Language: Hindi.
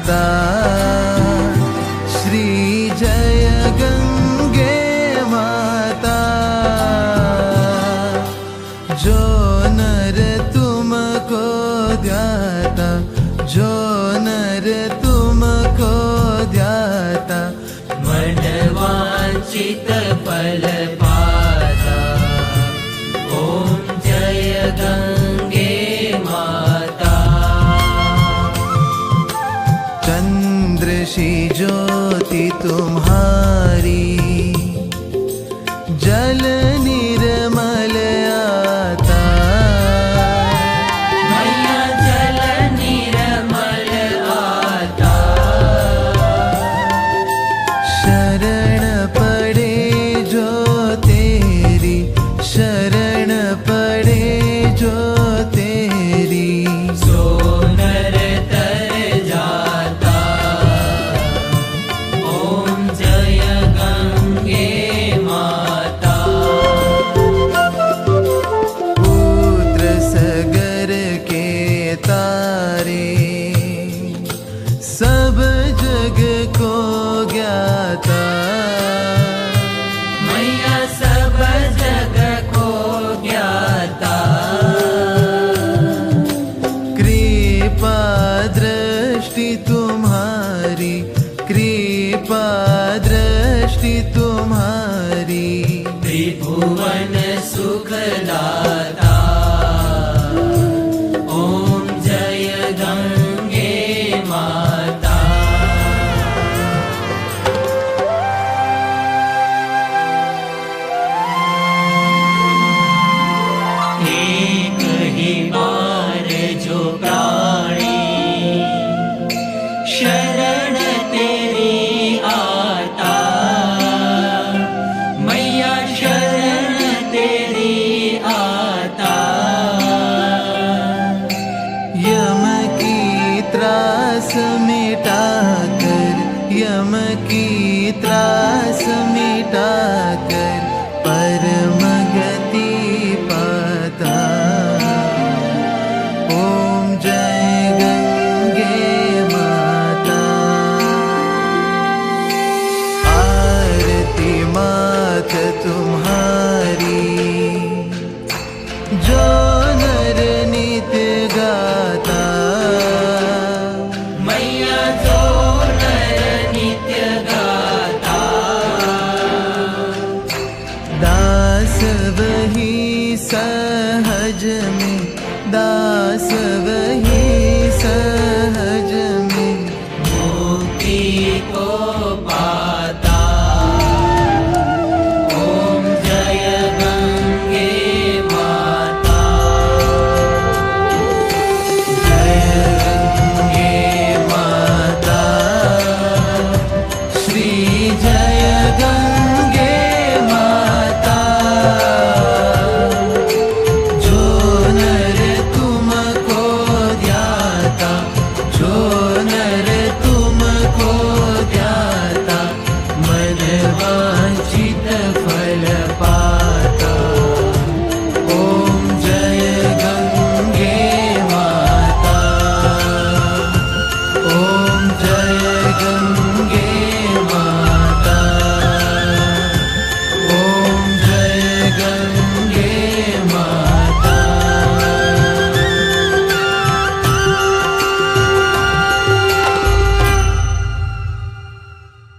माता श्री जय गंगे माता। जो नर तुमको ध्याता, जो नर तुमको ध्याता, मन वांछित फल पाता। ओम जय गंगे माता। चंद्र सी ज्योति तुम्हारी, जल निर्मल आता। मैया जल निर्मल आता। शरण पड़े जो तेरी, शरण पड़े जो तेरी, सो नर तर जाता। ओम जय गंगे माता। पुत्र सगर के तारे, सब जग को ज्ञाता। मैया सब जग को ज्ञाता। कृपा दृष्टि तुम्हारी, कृपा दृष्टि तुम्हारी, त्रिभुवन सुखदाता। ओम जय गंगे माता। एक ही बार जो प्राणी शरण तेरी आता। मैया शरण तेरी आता। यम की त्रास मिटा कर, यम की त्रास मिटा कर,